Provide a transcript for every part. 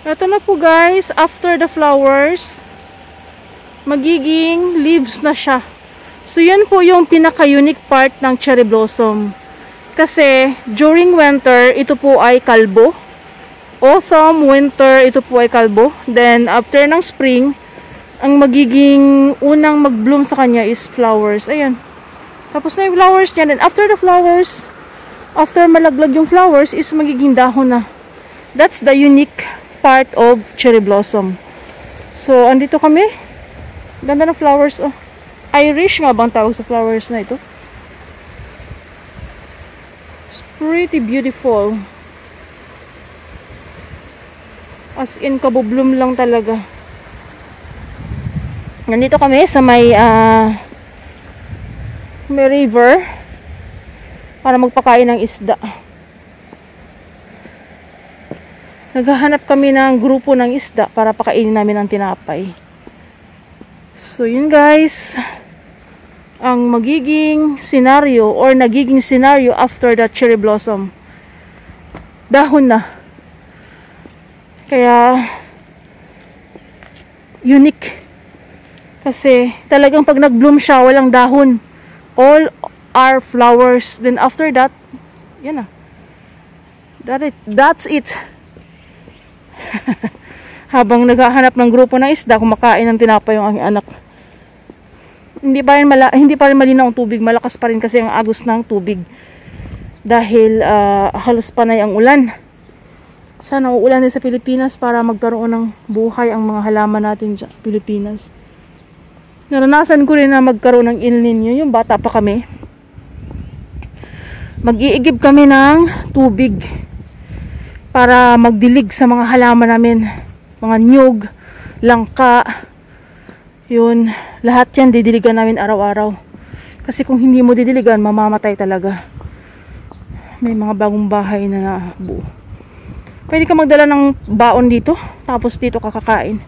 Ito na po guys, after the flowers, magiging leaves na siya. So yan po yung pinaka-unique part ng cherry blossom. Kasi during winter, ito po ay kalbo. Autumn, winter, ito po ay kalbo. Then after ng spring, ang magiging unang mag-bloom sa kanya is flowers. Ayan. Tapos na yung flowers niya. Then after the flowers, after malaglag yung flowers, is magiging dahon na. That's the unique part of cherry blossom. So, andito kami. Ganda ng flowers, oh. Irish nga bang tawag sa flowers na ito? It's pretty beautiful. As in, kabubloom lang talaga. Nandito kami sa may river para magpakain ng isda. Naghahanap kami ng grupo ng isda para pakainin namin ang tinapay. So yun guys, ang magiging scenario or nagiging scenario after the cherry blossom. Dahon na. Kaya unique. Kasi talagang pag nag-bloom siya, walang dahon. All are flowers. Then after that, yan na. That's it. Habang naghahanap ng grupo ng isda, kumakain ng tinapay yung aking anak. Hindi pa rin malinaw ang tubig, malakas pa rin kasi ang agos ng tubig. Dahil halos panay ang ulan. Sana uulan din sa Pilipinas para magkaroon ng buhay ang mga halaman natin sa Pilipinas. Naranasan ko rin na magkaroon ng El Nino, yung bata pa kami. Mag-iigib kami ng tubig para magdilig sa mga halaman namin, mga nyug, langka, yun, lahat yan didiligan namin araw-araw. Kasi kung hindi mo didiligan, mamamatay talaga. May mga bagong bahay na nabuo. Pwede ka magdala ng baon dito, tapos dito kakakain.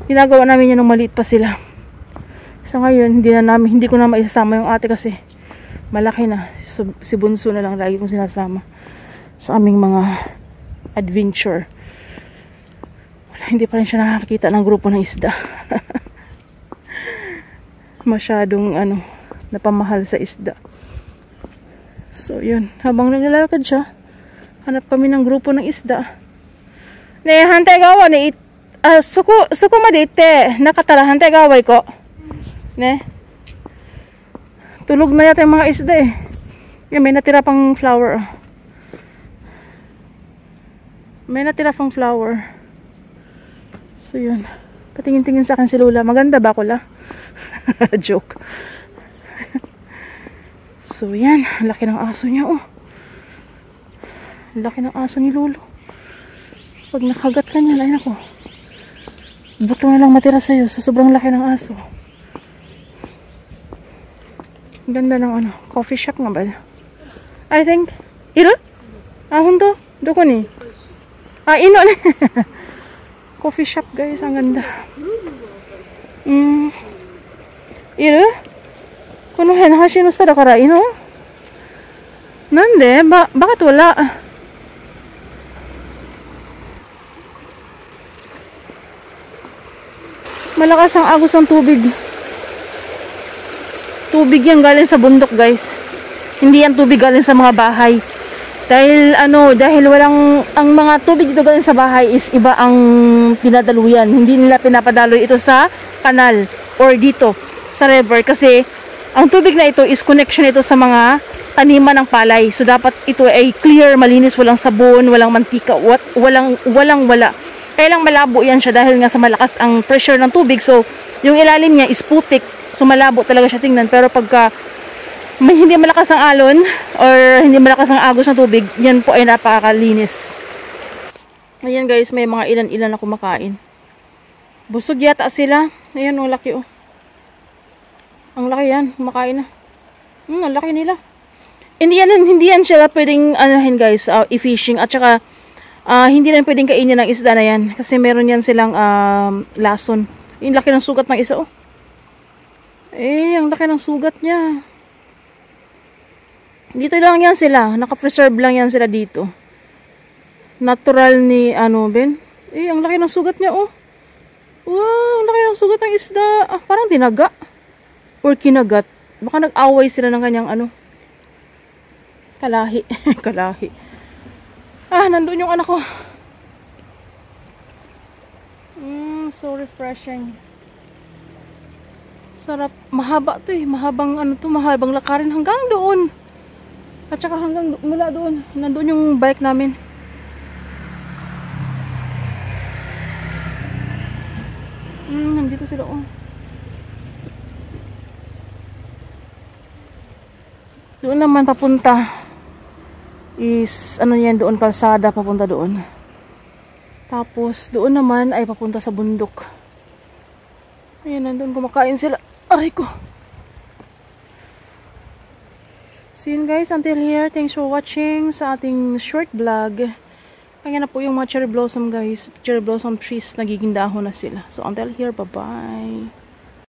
Ginagawa namin yan nung maliit pa sila. Sa ngayon, hindi ko na maisasama yung ate kasi malaki na. So, si Bunso na lang lagi kong sinasama sa aming mga adventure. Hindi pa rin siya nakakita ng grupo ng isda. Masyadong napamahal sa isda. So yun, habang naglalakad siya, hanap kami ng grupo ng isda. Ne hantay gawa ni suko madite nakatara hantay gaway ko. Ne. Tulog na yata yung mga isda eh. Yung may natira pang flower. May natira pang flower. So yun. Patingin-tingin sa akin si Lola. Maganda ba ko la? Joke. So yan. Laki ng aso niya oh. Laki ng aso ni Lolo. Pag nakagat ka niya, ay nako. Buto na lang matira sa'yo sa sobrang laki ng aso. Ganda ng coffee shop nga ba? I think. Iro? Hondo? Doko ni? Ino ni. Coffee shop guys, ang ganda. Iro? Kuno hen hashi no stada kara ino? Nande? Bakit wala? Malakas ang agos ng tubig. Tubig yan galing sa bundok guys. Hindi yan tubig galing sa mga bahay. Dahil walang, ang mga tubig dito galing sa bahay is iba ang pinadaluyan. Hindi nila pinapadaloy ito sa kanal or dito sa river kasi ang tubig na ito is connection ito sa mga taniman ng palay. So dapat ito ay clear, malinis, walang sabon, walang mantika, wala. Kaya lang malabo yan siya dahil nga sa malakas ang pressure ng tubig. So yung ilalim niya is putik. So malabo talaga siya tingnan. Pero pagka hindi malakas ang alon or hindi malakas ang agos ng tubig, yan po ay napakalinis. Ayan guys, may mga ilan-ilan na kumakain. Busog yata sila. Ayan, ang laki oh. Ang laki yan, kumakain na. Ang laki nila. Hindi yan sila pwedeng guys, i-fishing at saka hindi rin pwedeng kainin ng isda na yan kasi meron yan silang lason. Yung laki ng sugat ng isa oh. Ang laki ng sugat niya. Dito lang yan sila. Naka-preserve lang yan sila dito. Natural ni Ben? Eh, ang laki ng sugat niya, oh. Wow, ang laki ng sugat ng isda. Ah, parang tinaga. Or kinagat. Baka nag-away sila ng kanyang ano. Kalahi. Kalahi. Ah, nandun yung anak ko. So refreshing. Sarap. Mahaba to eh. Mahabang ano to, mahabang lakarin hanggang doon. At saka hanggang mula doon. Nandun yung bike namin. Nandito sila, oh. Doon naman papunta is ano yan, doon kalsada papunta doon. Tapos doon naman ay papunta sa bundok. Ayan, nandun kumakain sila. Aray ko. So yun guys, until here, thanks for watching sa ating short vlog. Ayan na po yung mga cherry blossom guys. Cherry blossom trees, nagiging dahon na sila. So until here, bye bye.